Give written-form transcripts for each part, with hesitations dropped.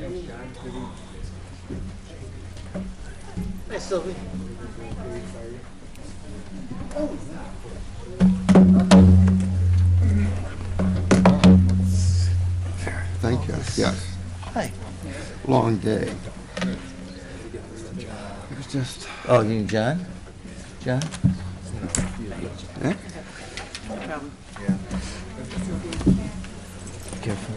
Hi, Sylvie. Thank you. Yes. Hi. Long day. It was just. Oh, you need John? John? Eh? Careful.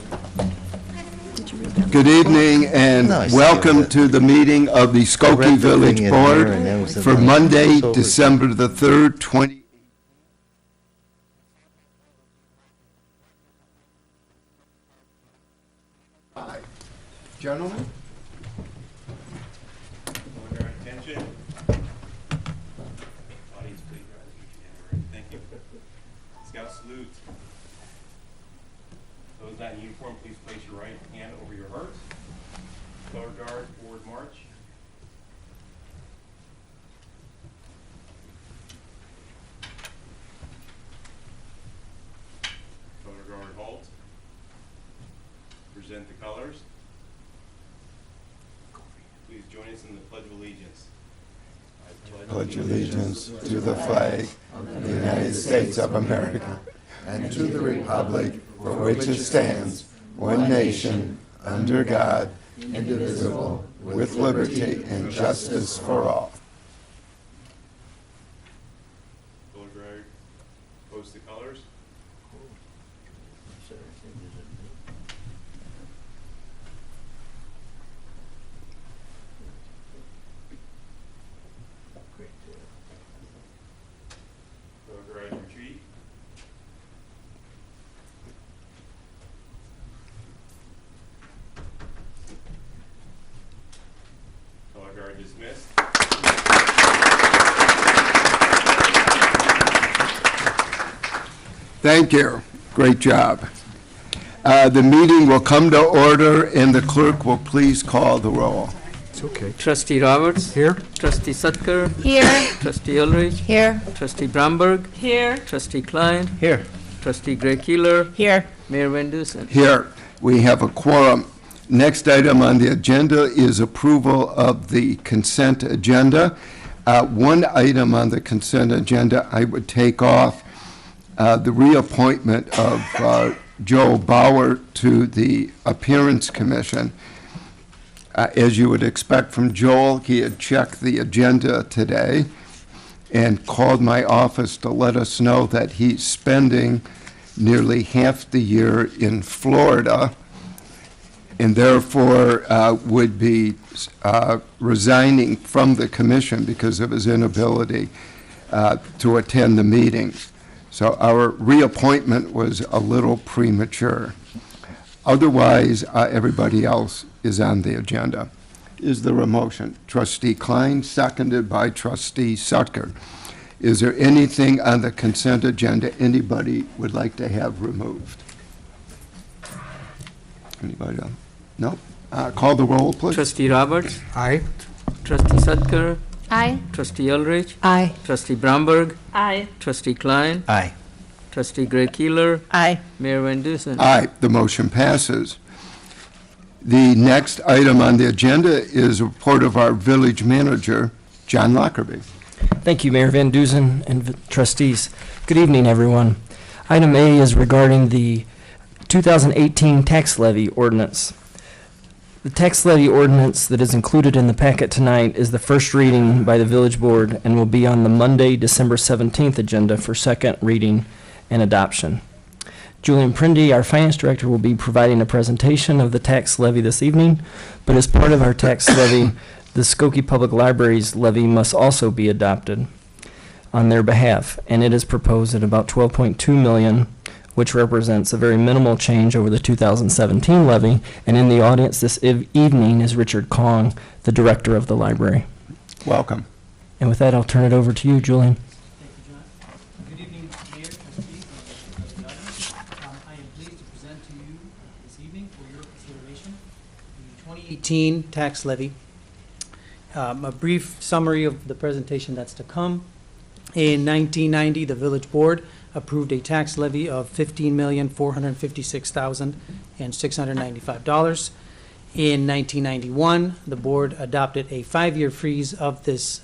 Good evening and No, I see welcome it. to the meeting of the Skokie read the Village thing in Board here and that was the for line. Monday, It's over. December the 3rd, 2018. Gentlemen? Order attention. Audience, please rise. Thank you. Scout salute. Those not in uniform, please place your right hand over your heart. Color guard, forward march. Color guard, halt. Present the colors. Please join us in the Pledge of Allegiance. I Pledge allegiance to the flag of the United States of America and to the republic for which it stands, one nation, under God, indivisible, with liberty and justice for all. Color guard, post the colors. Color guard, retreat. Color guard dismissed. Thank you. Great job. The meeting will come to order, and the clerk will please call the roll. Trustee Roberts. Here. Trustee Sutker. Here. Trustee Ulrich. Here. Trustee Bromberg. Here. Trustee Klein. Here. Trustee Gray Keeler. Here. Mayor Van Dusen. Here, we have a quorum. Next item on the agenda is approval of the consent agenda. One item on the consent agenda I would take off, the reappointment of Joel Bauer to the Appearance Commission. As you would expect from Joel, he had checked the agenda today and called my office to let us know that he's spending nearly half the year in Florida and therefore would be resigning from the commission because of his inability to attend the meetings. So our reappointment was a little premature. Otherwise, everybody else is on the agenda. Is there a motion? Trustee Klein, seconded by Trustee Sutker. Is there anything on the consent agenda anybody would like to have removed? Anybody else? No? Call the roll, please. Trustee Roberts. Aye. Trustee Sutker. Aye. Trustee Ulrich. Aye. Trustee Bromberg. Aye. Trustee Klein. Aye. Trustee Gray Keeler. Aye. Mayor Van Dusen. Aye, the motion passes. The next item on the agenda is a report of our village manager, John Lockerbie. Thank you, Mayor Van Dusen and trustees. Good evening, everyone. Item A is regarding the 2018 tax levy ordinance. The tax levy ordinance that is included in the packet tonight is the first reading by the village board and will be on the Monday, December 17th agenda for second reading and adoption. Julian Prindy, our finance director, will be providing a presentation of the tax levy this evening, but as part of our tax levy, the Skokie Public Library's levy must also be adopted on their behalf, and it is proposed at about $12.2 million, which represents a very minimal change over the 2017 levy. And in the audience this evening is Richard Kong, the director of the library. Welcome. And with that, I'll turn it over to you, Julian. Thank you, John. Good evening, Mayor, trustees, and the audience. I am pleased to present to you this evening for your consideration the 2018 tax levy. A brief summary of the presentation that's to come. In 1990, the village board approved a tax levy of $15,456,695. In 1991, the board adopted a 5-year freeze of this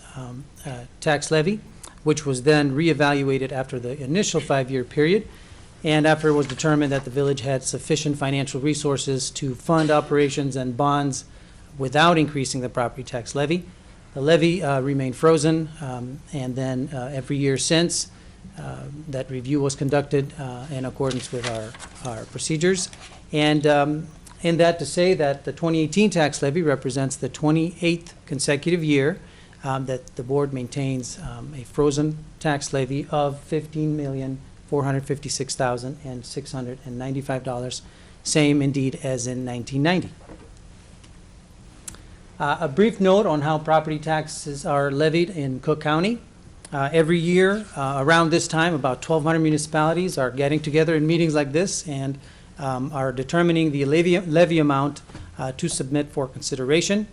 tax levy, which was then reevaluated after the initial 5-year period, and after it was determined that the village had sufficient financial resources to fund operations and bonds without increasing the property tax levy. The levy remained frozen, and then every year since, that review was conducted in accordance with our procedures. And in that, to say that the 2018 tax levy represents the 28th consecutive year that the board maintains a frozen tax levy of $15,456,695, same indeed as in 1990. A brief note on how property taxes are levied in Cook County. Every year around this time, about 1,200 municipalities are getting together in meetings like this and are determining the levy amount to submit for consideration.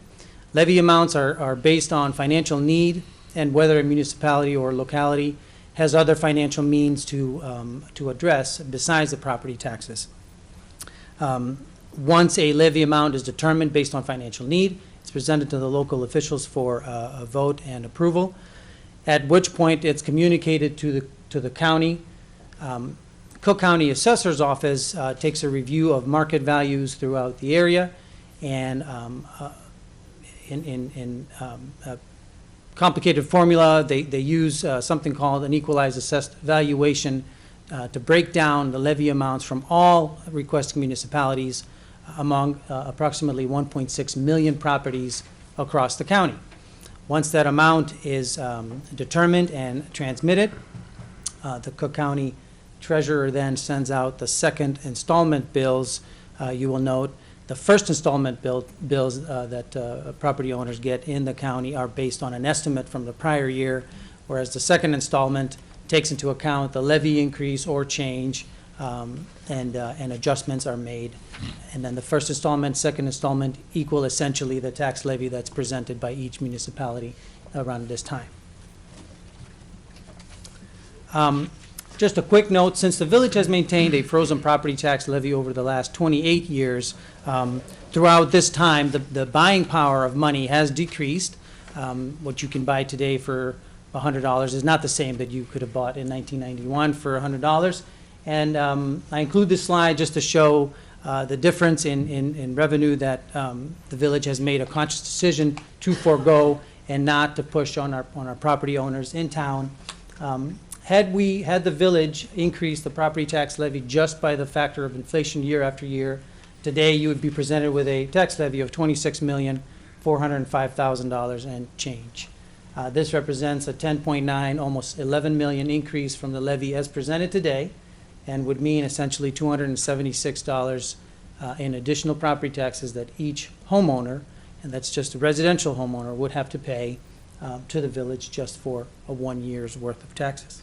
Levy amounts are based on financial need and whether a municipality or locality has other financial means to address besides the property taxes. Once a levy amount is determined based on financial need, it's presented to the local officials for a vote and approval, at which point it's communicated to the county. Cook County Assessor's Office takes a review of market values throughout the area, and in a complicated formula, they use something called an equalized assessed valuation to break down the levy amounts from all requesting municipalities among approximately 1.6 million properties across the county. Once that amount is determined and transmitted, the Cook County Treasurer then sends out the second installment bills. You will note the first installment bills that property owners get in the county are based on an estimate from the prior year, whereas the second installment takes into account the levy increase or change, and adjustments are made. And then the first installment, second installment equal essentially the tax levy that's presented by each municipality around this time. Just a quick note, since the village has maintained a frozen property tax levy over the last 28 years, throughout this time, the buying power of money has decreased. What you can buy today for $100 is not the same that you could have bought in 1991 for $100. And I include this slide just to show the difference in revenue that the village has made a conscious decision to forego and not to push on our property owners in town. Had the village increased the property tax levy just by the factor of inflation year after year, today you would be presented with a tax levy of $26,405,000 and change. This represents a 10.9, almost 11 million increase from the levy as presented today, and would mean essentially $276 in additional property taxes that each homeowner, and that's just a residential homeowner, would have to pay to the village just for a 1 year's worth of taxes.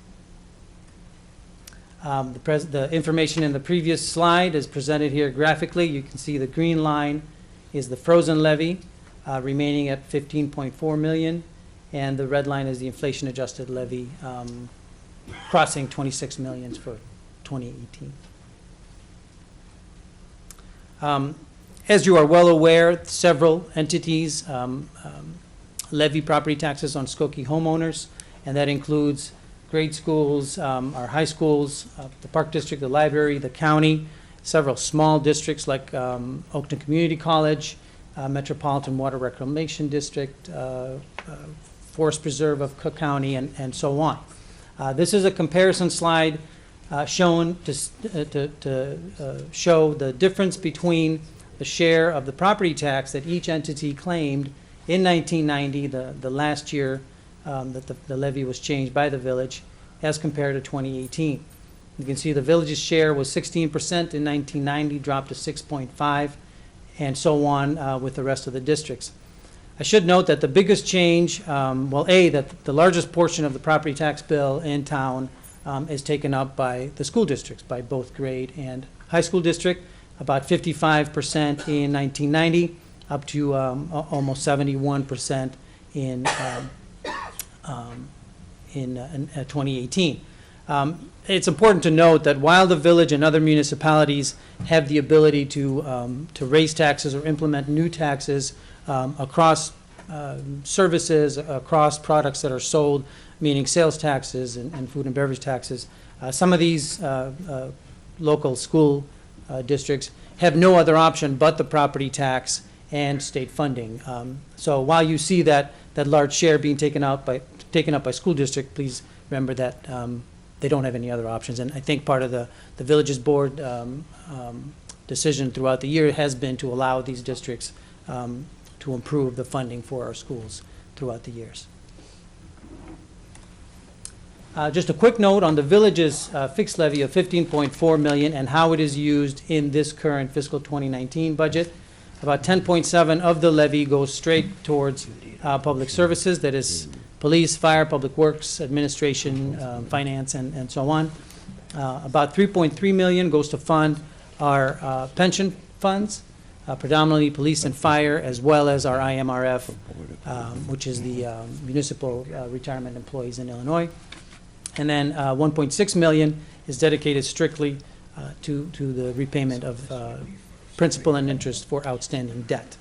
The information in the previous slide is presented here graphically. You can see the green line is the frozen levy, remaining at 15.4 million, and the red line is the inflation-adjusted levy, crossing 26 million for 2018. As you are well aware, several entities levy property taxes on Skokie homeowners, and that includes grade schools, our high schools, the Park District, the library, the county, several small districts like Oakton Community College, Metropolitan Water Reclamation District, Forest Preserve of Cook County, and so on. This is a comparison slide shown to show the difference between the share of the property tax that each entity claimed in 1990, the last year that the levy was changed by the village, as compared to 2018. You can see the village's share was 16% in 1990, dropped to 6.5, and so on with the rest of the districts. I should note that the biggest change, that the largest portion of the property tax bill in town is taken up by the school districts, by both grade and high school district, about 55% in 1990, up to almost 71% in 2018. It's important to note that while the village and other municipalities have the ability to raise taxes or implement new taxes across services, across products that are sold, meaning sales taxes and food and beverage taxes, some of these local school districts have no other option but the property tax and state funding. So while you see that large share being taken up by school district, please remember that they don't have any other options. And I think part of the village's board decision throughout the year has been to allow these districts to improve the funding for our schools throughout the years. Just a quick note on the village's fixed levy of $15.4 million and how it is used in this current fiscal 2019 budget. About 10.7 of the levy goes straight towards public services, that is police, fire, public works, administration, finance, and so on. About 3.3 million goes to fund our pension funds, predominantly police and fire, as well as our IMRF, which is the municipal retirement employees in Illinois. And then 1.6 million is dedicated strictly to the repayment of principal and interest for outstanding debt.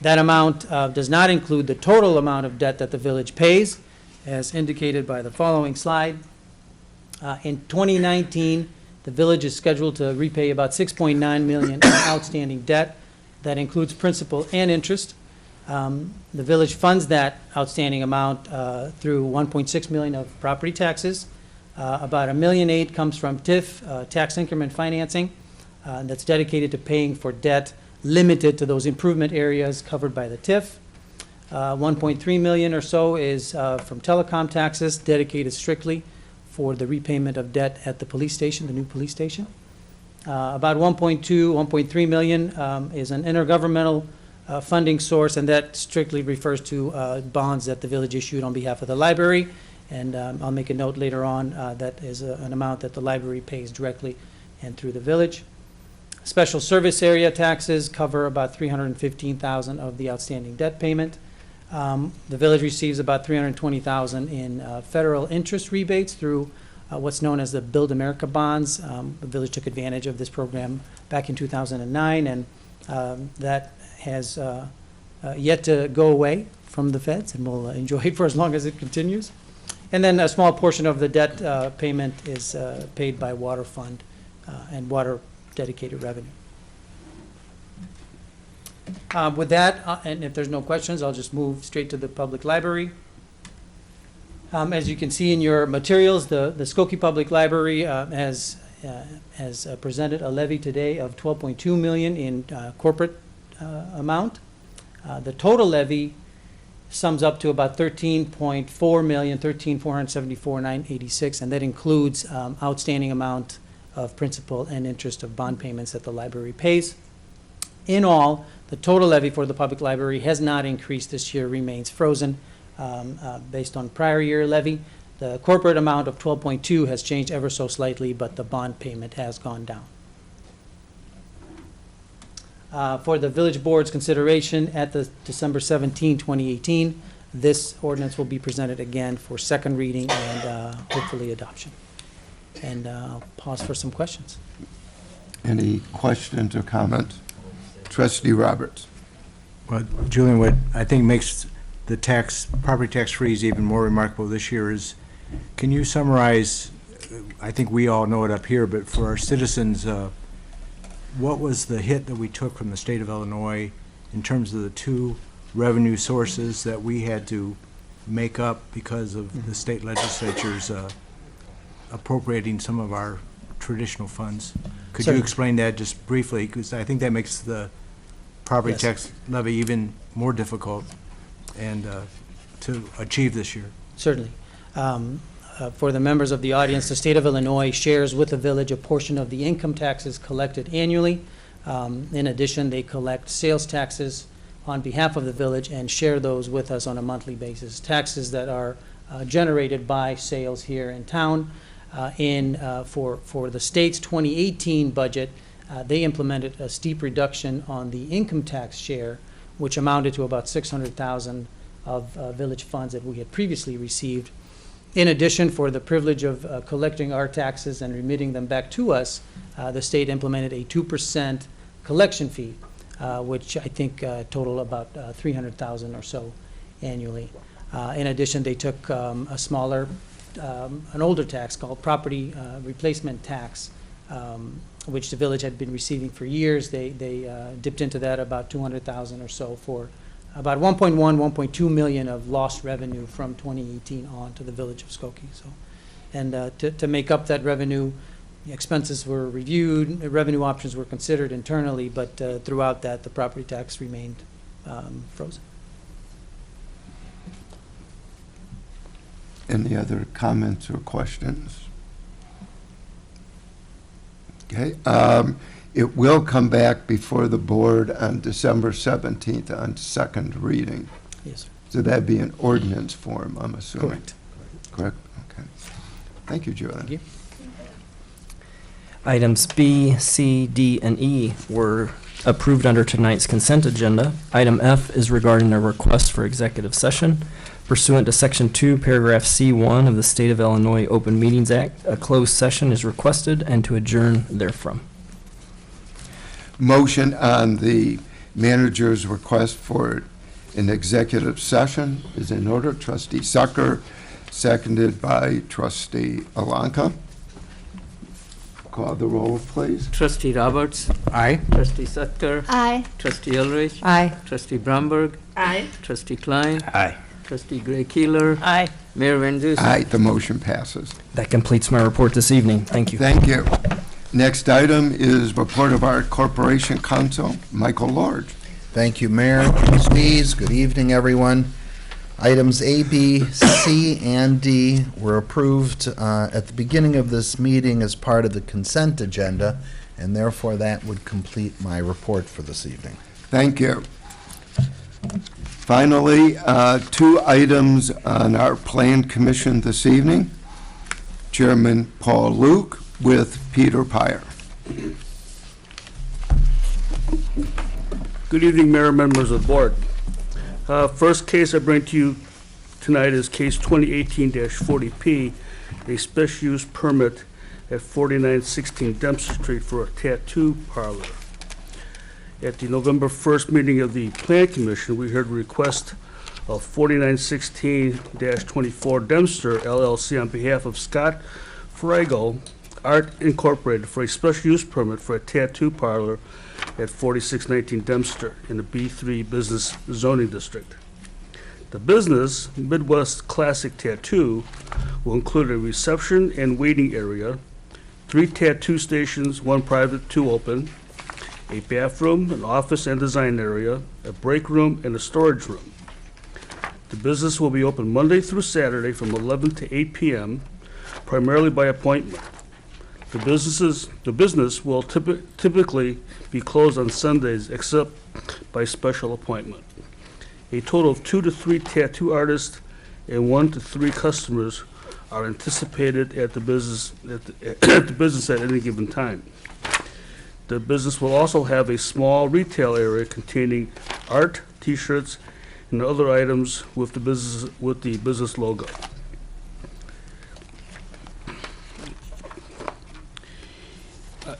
That amount does not include the total amount of debt that the village pays, as indicated by the following slide. In 2019, the village is scheduled to repay about 6.9 million in outstanding debt. That includes principal and interest. The village funds that outstanding amount through 1.6 million of property taxes. About $1.8 million comes from TIF, tax increment financing, that's dedicated to paying for debt limited to those improvement areas covered by the TIF. 1.3 million or so is from telecom taxes, dedicated strictly for the repayment of debt at the police station, the new police station. About 1.3 million is an intergovernmental funding source, and that strictly refers to bonds that the village issued on behalf of the library. And I'll make a note later on that is an amount that the library pays directly and through the village. Special service area taxes cover about $315,000 of the outstanding debt payment. The village receives about $320,000 in federal interest rebates through what's known as the Build America bonds. The village took advantage of this program back in 2009, and that has yet to go away from the feds, and we'll enjoy it for as long as it continues. And then a small portion of the debt payment is paid by water fund and water dedicated revenue. With that, and if there's no questions, I'll just move straight to the public library. As you can see in your materials, the Skokie Public Library has presented a levy today of $12.2 million in corporate amount. The total levy sums up to about $13.4 million, $13,474,986, and that includes outstanding amount of principal and interest of bond payments that the library pays. In all, the total levy for the public library has not increased this year, remains frozen based on prior year levy. The corporate amount of 12.2 has changed ever so slightly, but the bond payment has gone down. For the village board's consideration at the December 17, 2018, this ordinance will be presented again for second reading and hopefully adoption. And I'll pause for some questions. Any questions or comments? Trustee Roberts. Well, Julian, what I think makes the property tax freeze even more remarkable this year is, can you summarize, I think we all know it up here, but for our citizens, what was the hit that we took from the state of Illinois in terms of the two revenue sources that we had to make up because of the state legislature's appropriating some of our traditional funds? Could you explain that just briefly? Because I think that makes the property tax levy even more difficult and to achieve this year. Certainly. For the members of the audience, the state of Illinois shares with the village a portion of the income taxes collected annually. In addition, they collect sales taxes on behalf of the village and share those with us on a monthly basis. Taxes that are generated by sales here in town. For the state's 2018 budget, they implemented a steep reduction on the income tax share, which amounted to about $600,000 of village funds that we had previously received. In addition, for the privilege of collecting our taxes and remitting them back to us, the state implemented a 2% collection fee, which I think total about $300,000 or so annually. In addition, they took a smaller, an older tax called property replacement tax, which the village had been receiving for years. They dipped into that about $200,000 or so for about 1.2 million of lost revenue from 2018 on to the village of Skokie. So, and to make up that revenue, expenses were reviewed, revenue options were considered internally, but throughout that, the property tax remained frozen. Any other comments or questions? Okay. It will come back before the board on December 17th on second reading. Yes, sir. So that'd be an ordinance form, I'm assuming. Correct. Correct? Okay. Thank you, Julian. Thank you. Items B, C, D, and E were approved under tonight's consent agenda. Item F is regarding a request for executive session. Pursuant to Section 2, Paragraph C1 of the State of Illinois Open Meetings Act, a closed session is requested and to adjourn therefrom. Motion on the manager's request for an executive session is in order. Trustee Sucker, seconded by Trustee Alanka. Call the roll, please. Trustee Roberts. Aye. Trustee Sutker. Aye. Trustee Ulrich. Aye. Trustee Bromberg. Aye. Trustee Klein. Aye. Trustee Gray Keeler. Aye. Mayor Van Dusen. Aye, the motion passes. That completes my report this evening. Thank you. Thank you. Next item is report of our Corporation Counsel, Michael Lord. Thank you, Mayor, trustees. Good evening, everyone. Items A, B, C, and D were approved at the beginning of this meeting as part of the consent agenda, and therefore that would complete my report for this evening. Thank you. Finally, two items on our Plan Commission this evening. Chairman Paul Luke with Peter Pyer. Good evening, Mayor, members of the board. First case I bring to you tonight is case 2018-40P, a special use permit at 4916 Dempster Street for a tattoo parlor. At the November 1st meeting of the Plan Commission, we heard a request of 4916-24 Dempster LLC on behalf of Scott Frago Art Incorporated for a special use permit for a tattoo parlor at 4619 Dempster in the B3 Business Zoning District. The business, Midwest Classic Tattoo, will include a reception and waiting area, 3 tattoo stations, 1 private, 2 open, a bathroom, an office and design area, a break room, and a storage room. The business will be open Monday through Saturday from 11 to 8 p.m., primarily by appointment. The business will typically be closed on Sundays except by special appointment. A total of 2 to 3 tattoo artists and 1 to 3 customers are anticipated at the business at any given time. The business will also have a small retail area containing art, T-shirts, and other items with the business logo.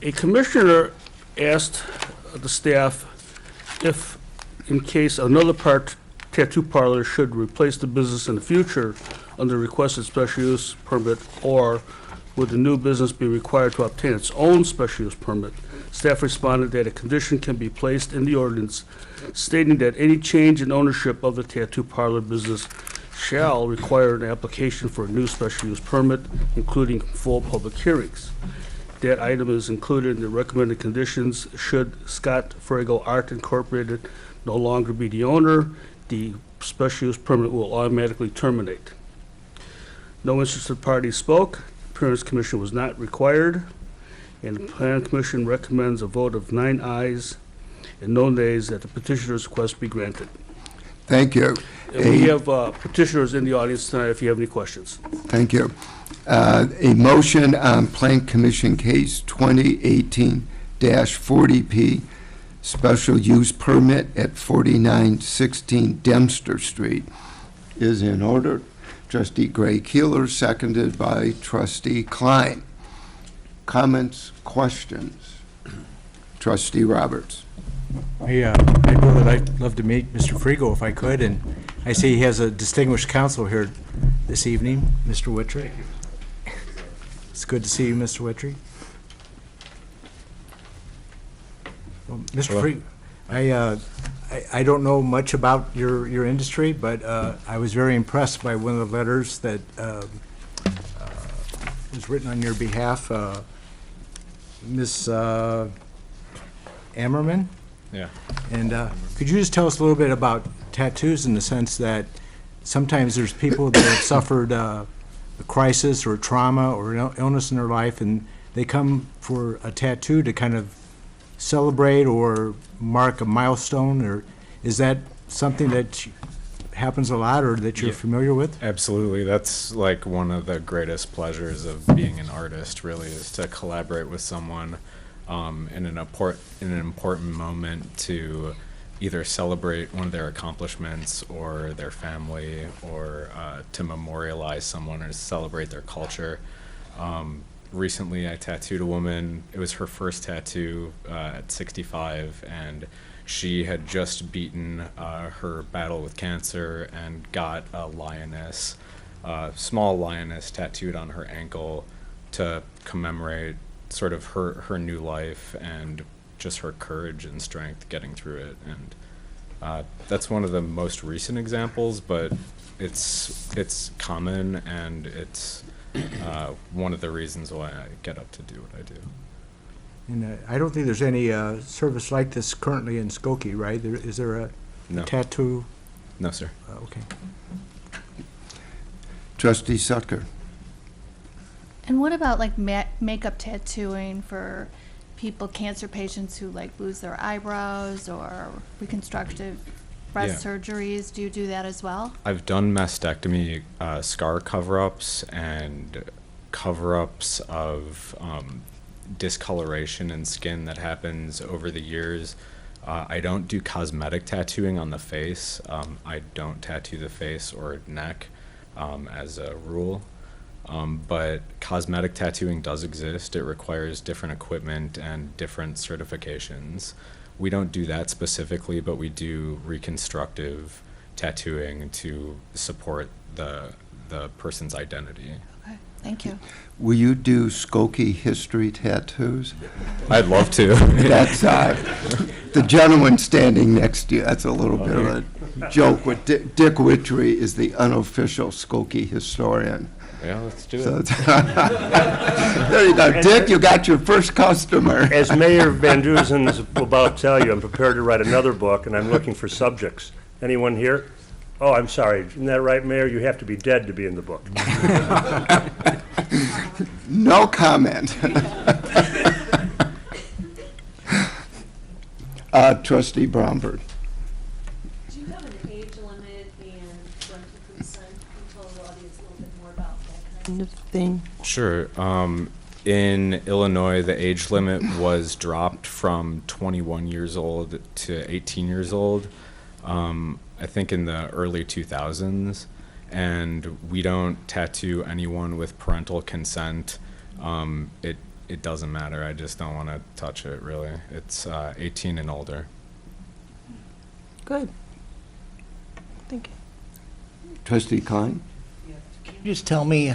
A commissioner asked the staff if, in case another tattoo parlor should replace the business in the future under requested special use permit, or would the new business be required to obtain its own special use permit. Staff responded that a condition can be placed in the ordinance stating that any change in ownership of the tattoo parlor business shall require an application for a new special use permit, including full public hearings. That item is included in the recommended conditions. Should Scott Frago Art Incorporated no longer be the owner, the special use permit will automatically terminate. No interested parties spoke. Appearance commission was not required, and the Plan Commission recommends a vote of 9 ayes and no nays that the petitioner's request be granted. Thank you. And we have petitioners in the audience tonight if you have any questions. Thank you. A motion on Plan Commission case 2018-40P, special use permit at 4916 Dempster Street is in order. Trustee Gray Keeler, seconded by Trustee Klein. Comments, questions? Trustee Roberts. I'd really love to meet Mr. Frigo if I could, and I see he has a distinguished counsel here this evening, Mr. Wittry. It's good to see you, Mr. Wittry. Well, Mr. Frigo, I don't know much about your industry, but I was very impressed by one of the letters that was written on your behalf, Miss Ammerman. Yeah. And could you just tell us a little bit about tattoos in the sense that sometimes there's people that have suffered a crisis or trauma or illness in their life, and they come for a tattoo to kind of celebrate or mark a milestone, or is that something that happens a lot or that you're familiar with? Absolutely. That's like one of the greatest pleasures of being an artist, really, is to collaborate with someone in an important moment to either celebrate one of their accomplishments or their family, or to memorialize someone or celebrate their culture. Recently, I tattooed a woman. It was her first tattoo at 65, and she had just beaten her battle with cancer and got a lioness, small lioness, tattooed on her ankle to commemorate sort of her new life and just her courage and strength getting through it. And that's one of the most recent examples, but it's common, and it's one of the reasons why I get up to do what I do. And I don't think there's any service like this currently in Skokie, right? Is there a No. tattoo? No, sir. Okay. Trustee Sutker. And what about like makeup tattooing for people, cancer patients who like lose their eyebrows, or reconstructive breast surgeries? Do you do that as well? I've done mastectomy scar cover-ups and cover-ups of discoloration in skin that happens over the years. I don't do cosmetic tattooing on the face. I don't tattoo the face or neck as a rule. But cosmetic tattooing does exist. It requires different equipment and different certifications. We don't do that specifically, but we do reconstructive tattooing to support the person's identity. Okay, thank you. Will you do Skokie history tattoos? I'd love to. That's the gentleman standing next to you. That's a little bit of a joke. With Dick Wittry is the unofficial Skokie historian. Yeah, let's do So it. there you go, Dick. You got your first customer. As Mayor Van Duzen's about to tell you, I'm prepared to write another book, and I'm looking for subjects. Anyone here? Oh, I'm sorry. Isn't that right, Mayor? You have to be dead to be in the book. No comment. Trustee Bromberg. Do you have an age limit and parental consent? Can you tell the audience a little bit more about that kind of thing? Sure. In Illinois, the age limit was dropped from 21 years old to 18 years old, I think in the early 2000s. And we don't tattoo anyone with parental consent. It doesn't matter. I just don't want to touch it, really. It's 18 and older. Good. Thank you. Trustee Klein. Can you just tell me,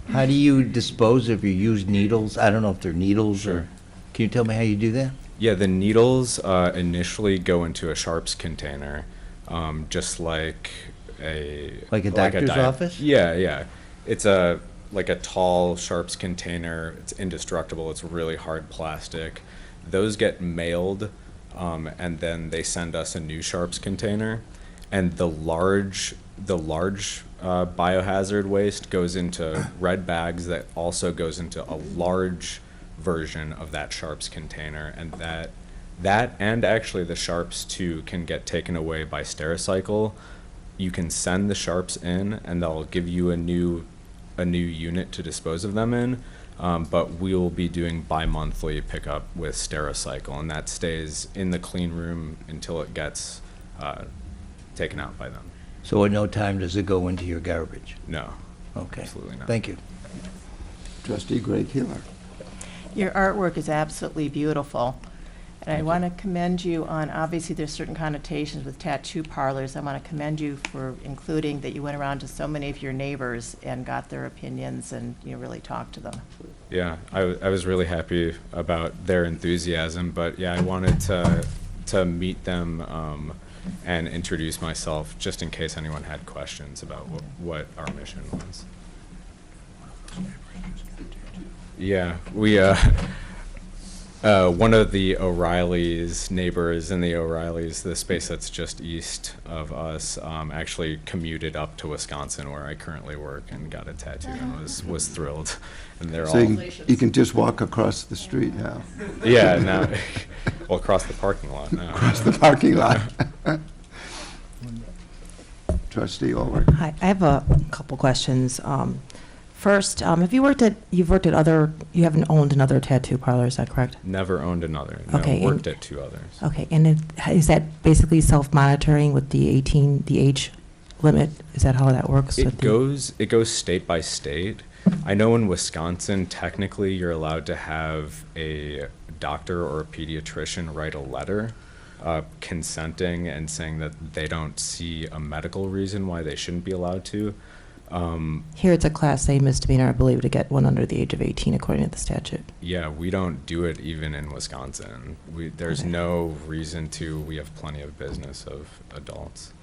how do you dispose of your used needles? I don't know if they're needles Sure. or, can you tell me how you do that? Yeah, the needles initially go into a sharps container, just like Like a doctor's office? Yeah, yeah. It's like a tall sharps container. It's indestructible. It's really hard plastic. Those get mailed, and then they send us a new sharps container. And the large biohazard waste goes into red bags that also goes into a large version of that sharps container, and that and actually the sharps too can get taken away by Stericycle. You can send the sharps in, and they'll give you a new unit to dispose of them in, but we'll be doing bi-monthly pickup with Stericycle, and that stays in the clean room until it gets taken out by them. So at no time does it go into your garbage? No, Okay. absolutely not. Thank you. Trustee Gray Keeler. Your artwork is absolutely beautiful. And I want to commend you on, obviously, there's certain connotations with tattoo parlors. I want to commend you for including that you went around to so many of your neighbors and got their opinions and you really talked to them. Yeah, I was really happy about their enthusiasm, but yeah, I wanted to meet them and introduce myself just in case anyone had questions about what our mission was. Yeah, we one of the O'Reilly's neighbors in the O'Reilly's, the space that's just east of us, actually commuted up to Wisconsin, where I currently work, and got a tattoo and was thrilled. And they're So all you can just walk across the street now. yeah now well across the parking lot now. Across the parking lot. Trustee Ulrich. Hi, I have a couple questions. First, have you've worked at you haven't owned another tattoo parlor, is that correct? Never owned another. No, Okay, worked and- at 2 others. Okay, and is that basically self-monitoring with the age limit? Is that how that works? with It goes state by state. I know in Wisconsin, technically, you're allowed to have a doctor or a pediatrician write a letter consenting and saying that they don't see a medical reason why they shouldn't be allowed to. Here it's a Class A misdemeanor, I believe, to get one under the age of 18, according to the statute. Yeah, we don't do it even in Wisconsin. There's Okay. no reason to. We have plenty of business of adults.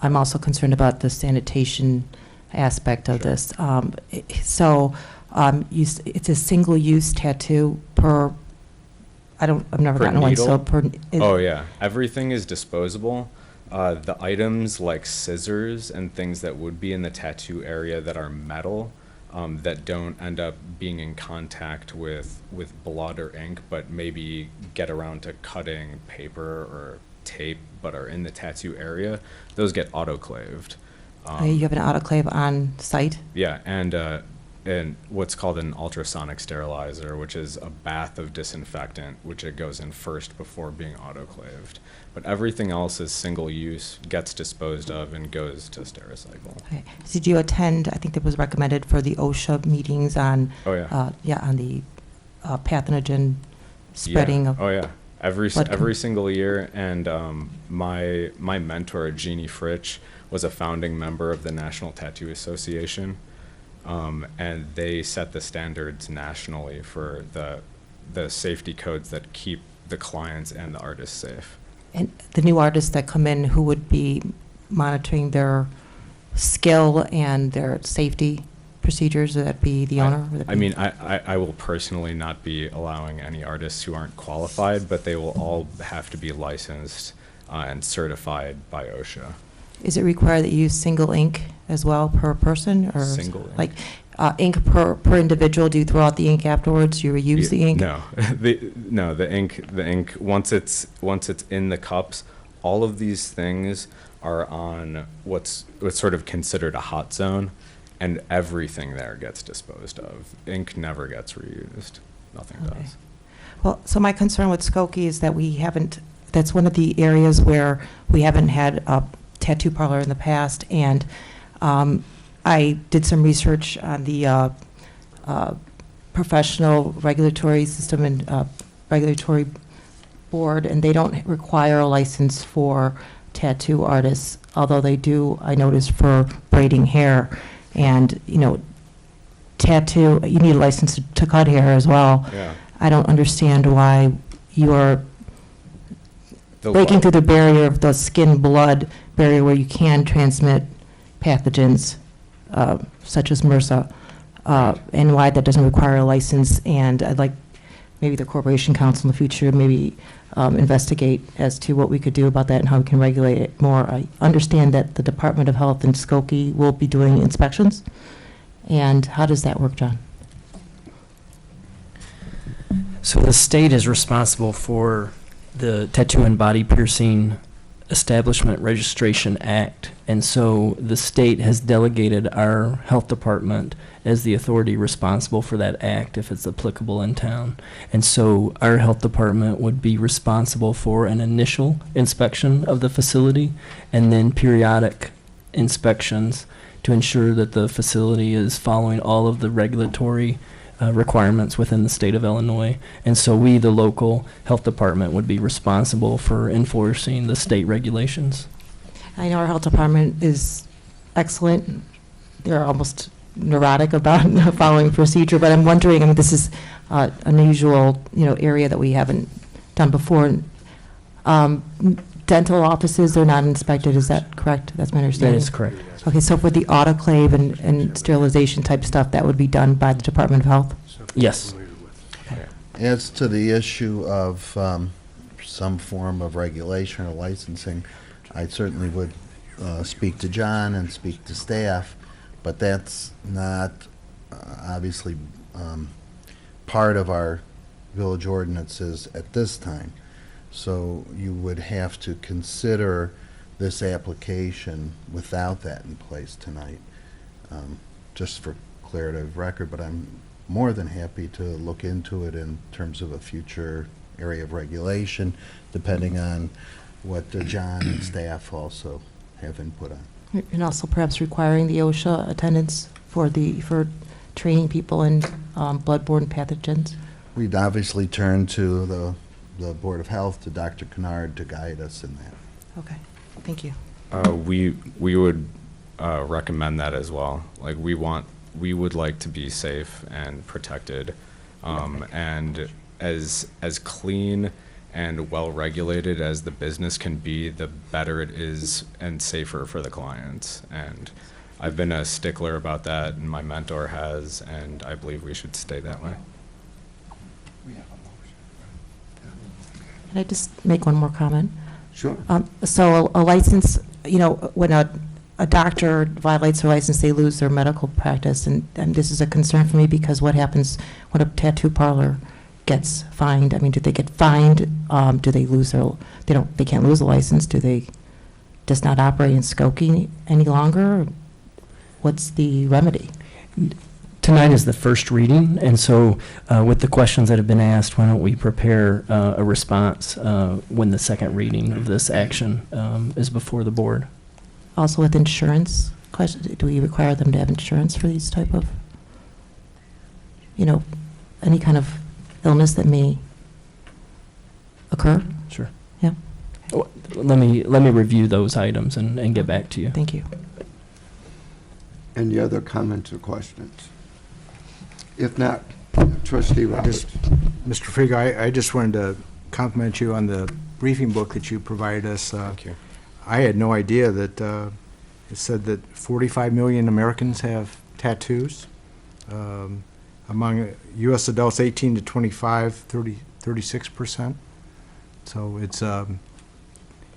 I'm also concerned about the sanitation aspect of this. It's a single-use tattoo per, I've never Per gotten one, so needle? Oh, yeah. Everything is disposable. The items like scissors and things that would be in the tattoo area that are metal, that don't end up being in contact with blood or ink, but maybe get around to cutting paper or tape, but are in the tattoo area, those get autoclaved. You have an autoclave on site? Yeah, and what's called an ultrasonic sterilizer, which is a bath of disinfectant, which it goes in first before being autoclaved. But everything else is single use, gets disposed of, and goes to Stericycle. Okay. Did you attend, I think that was recommended for the OSHA meetings on, Oh, yeah. on the pathogen spreading of? Oh, yeah. Every What single year, and my mentor, Jeannie Fritsch, was a founding member of the National Tattoo Association, and they set the standards nationally for the safety codes that keep the clients and the artists safe. And the new artists that come in, who would be monitoring their skill and their safety procedures? Would that be the owner? Would that I be- mean, I will personally not be allowing any artists who aren't qualified, but they will all have to be licensed and certified by OSHA. Is it required that you use single ink as well per person? Or Single ink? Like ink per individual? Do you throw out the ink afterwards? Do you reuse the ink? No, the ink. Once it's in the cups, all of these things are on what's sort of considered a hot zone, and everything there gets disposed of. Ink never gets reused. Nothing Okay. does. Well, so my concern with Skokie is that we haven't, that's one of the areas where we haven't had a tattoo parlor in the past, and I did some research on the professional regulatory system and regulatory board, and they don't require a license for tattoo artists, although they do, I noticed, for braiding hair. And, tattoo, you need a license to cut hair as well. Yeah. I don't understand why you are The breaking what? through the barrier of the skin-blood barrier where you can transmit pathogens such as MRSA, and why that doesn't require a license. And I'd like maybe the Corporation Council in the future maybe investigate as to what we could do about that and how we can regulate it more. I understand that the Department of Health in Skokie will be doing inspections. And how does that work, John? So the state is responsible for the Tattoo and Body Piercing Establishment Registration Act, and so the state has delegated our health department as the authority responsible for that act if it's applicable in town. And so our health department would be responsible for an initial inspection of the facility and then periodic inspections to ensure that the facility is following all of the regulatory requirements within the state of Illinois. And so we, the local health department, would be responsible for enforcing the state regulations. I know our health department is excellent. They're almost neurotic about following procedure, but I'm wondering, I mean, this is an unusual, area that we haven't done before. Dental offices, they're not inspected, is that correct? That's my understanding? That is correct. Okay, so for the autoclave and sterilization type stuff, that would be done by the Department of Health? Yes. As to the issue of some form of regulation or licensing, I certainly would speak to John and speak to staff, but that's not obviously part of our village ordinances at this time. So you would have to consider this application without that in place tonight, just for clarity of record, but I'm more than happy to look into it in terms of a future area of regulation, depending on what John and staff also have input on. And also perhaps requiring the OSHA attendance for training people in bloodborne pathogens? We'd obviously turn to the Board of Health, to Dr. Kennard, to guide us in that. Okay, thank you. We would recommend that as well. Like we would like to be safe and protected, and as clean and well regulated as the business can be, the better it is and safer for the clients. And I've been a stickler about that, and my mentor has, and I believe we should stay that way. Can I just make one more comment? Sure. So a license, when a doctor violates their license, they lose their medical practice, and this is a concern for me because what happens when a tattoo parlor gets fined? I mean, do they get fined? Do they lose they can't lose a license? Do they just not operate in Skokie any longer? What's the remedy? Tonight is the first reading, and so with the questions that have been asked, why don't we prepare a response when the second reading of this action is before the board? Also with insurance, do we require them to have insurance for these type of, any kind of illness that may occur? Sure. Yeah. Let me review those items and get back to you. Thank you. Any other comments or questions? If not, Trustee Roberts. Mr. Frigo, I just wanted to compliment you on the briefing book that you provided us. Thank you. I had no idea that it said that 45 million Americans have tattoos. Among U.S. adults 18 to 25, 36%. So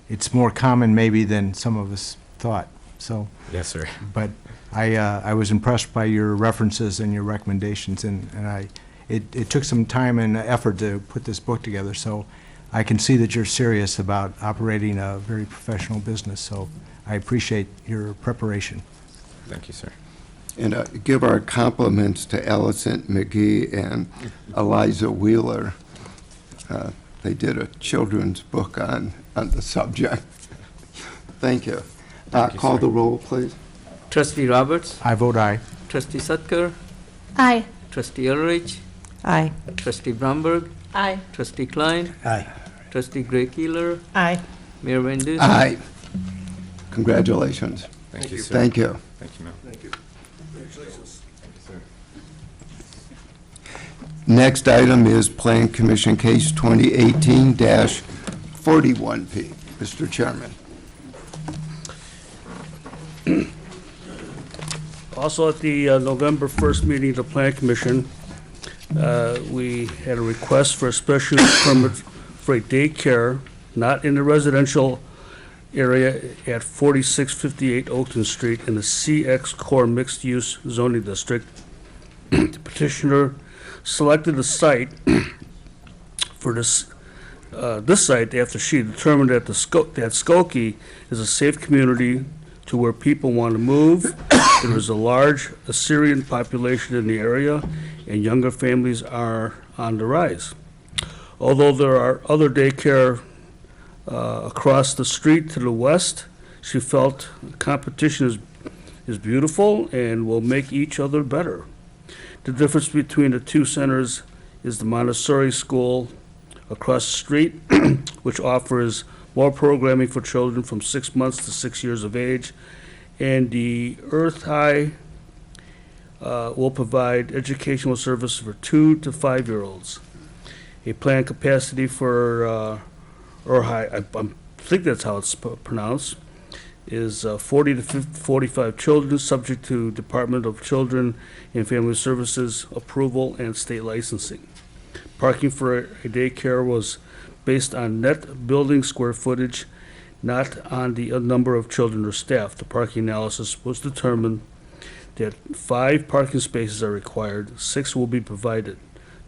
it's more common maybe than some of us thought. So Yes, sir. but I was impressed by your references and your recommendations, and it took some time and effort to put this book together, so I can see that you're serious about operating a very professional business, so I appreciate your preparation. Thank you, sir. And give our compliments to Allison McGee and Eliza Wheeler. They did a children's book on the subject. Thank you. Call sir. the roll, please. Trustee Roberts, I vote aye. Trustee Sutker, Aye. Trustee Ulrich, Aye. Trustee Bromberg, Aye. Trustee Klein, Aye. Trustee Gray Keeler, Aye. Mayor Van Dusen. Aye. Congratulations. Thank you, sir. Thank you. Thank you, ma'am. Next item is Plan Commission Case 2018-41P. Mr. Chairman. Also, at the November 1st meeting of the Plan Commission, we had a request for a special use permit for a daycare not in the residential area at 4658 Oakton Street in the CX Core Mixed Use Zoning District. The petitioner selected the site for this site after she determined that that Skokie is a safe community to where people want to move. There is a large Assyrian population in the area, and younger families are on the rise. Although there are other daycare across the street to the west, She felt competition is beautiful and will make each other better. The difference between the two centers is the Montessori school across the street, which offers more programming for children from 6 months to 6 years of age, and the Earth High will provide educational services for 2 to 5-year-olds. A planned capacity for Earth High, I think that's how it's pronounced, is 40 to 45 children, subject to Department of Children and Family Services approval and state licensing. Parking for a daycare was based on net building square footage, not on the number of children or staff. The parking analysis was determined that 5 parking spaces are required, 6 will be provided.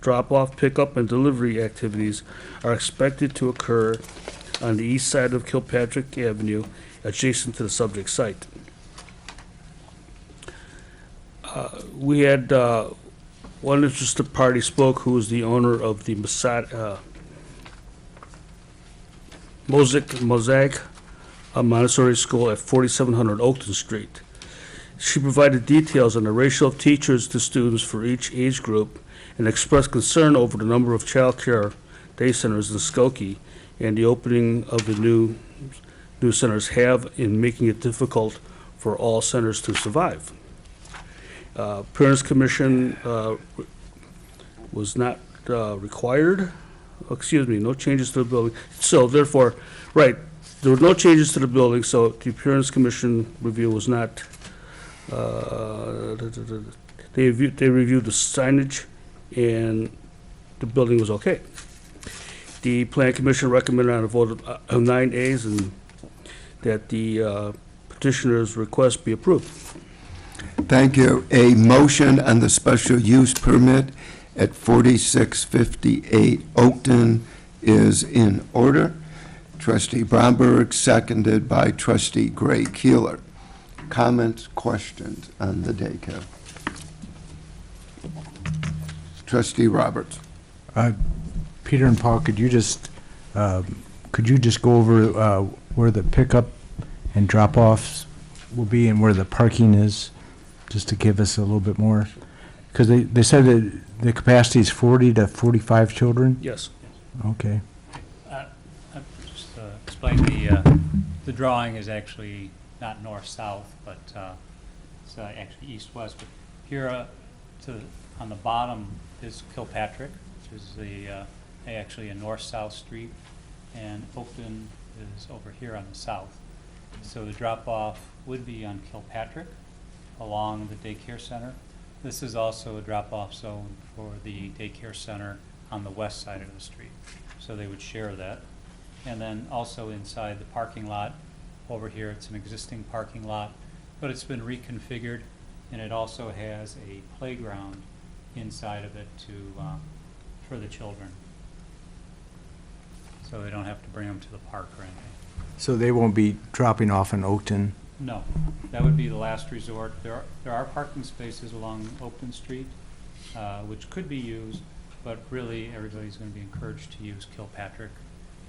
Drop-off, pickup, and delivery activities are expected to occur on the east side of Kilpatrick Avenue, adjacent to the subject site. We had one interested party spoke, who is the owner of the Mosaic Montessori School at 4700 Oakton Street. She provided details on the ratio of teachers to students for each age group and expressed concern over the number of child care day centers in Skokie and the opening of the new centers have in making it difficult for all centers to survive. Parents Commission was not required, no changes to the building. So therefore, right, there were no changes to the building, so the Parents Commission review was not, they reviewed the signage and the building was okay. The Plan Commission recommended on a vote of 9 ayes and that the petitioner's request be approved. Thank you. A motion on the special use permit at 4658 Oakton is in order. Trustee Bromberg, seconded by Trustee Gray Keeler. Comments, questions on the daycare? Trustee Roberts. Peter and Paul, could you just go over where the pickup and drop-offs will be and where the parking is, just to give us a little bit more? Because they said that the capacity is 40 to 45 children? Yes. Okay. Just explain the drawing is actually not north-south, but it's actually east-west. But here on the bottom is Kilpatrick, which is actually a north-south street, and Oakton is over here on the south. So the drop-off would be on Kilpatrick along the daycare center. This is also a drop-off zone for the daycare center on the west side of the street. So they would share that. And then also inside the parking lot, over here it's an existing parking lot, but it's been reconfigured, and it also has a playground inside of it for the children. So they don't have to bring them to the park or anything. So they won't be dropping off in Oakton? No, that would be the last resort. There are parking spaces along Oakton Street, which could be used, but really everybody's going to be encouraged to use Kilpatrick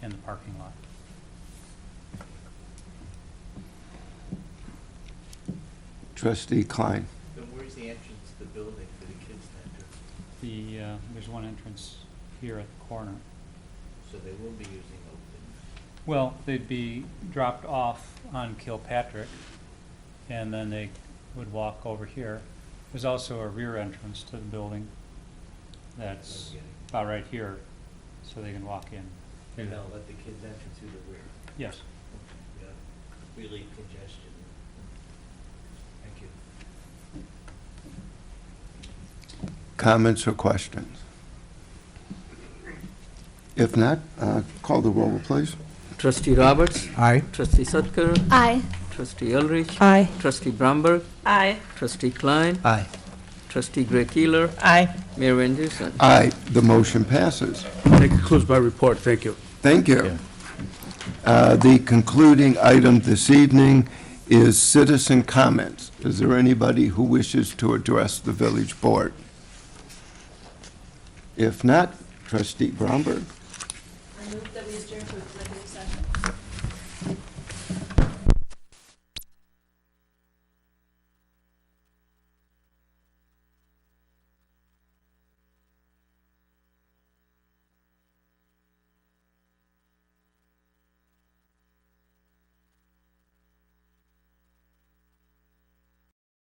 in the parking lot. Trustee Klein. Then where's the entrance to the building for the kids to enter? There's one entrance here at the corner. So they will be using Oakton? Well, they'd be dropped off on Kilpatrick, and then they would walk over here. There's also a rear entrance to the building that's about right here, so they can walk in. And they'll let the kids enter through the rear? Yes. Yeah. Relieve congestion. Thank you. Comments or questions? If not, call the roll, please. Trustee Roberts. Aye. Trustee Sutker. Aye. Trustee Ulrich. Aye. Trustee Bromberg. Aye. Trustee Klein. Aye. Trustee Gray Keeler. Aye. Mayor Van Dusen. Aye, the motion passes. That concludes my report. Thank you. Thank you. The concluding item this evening is citizen comments. Is there anybody who wishes to address the village board? If not, Trustee Bromberg.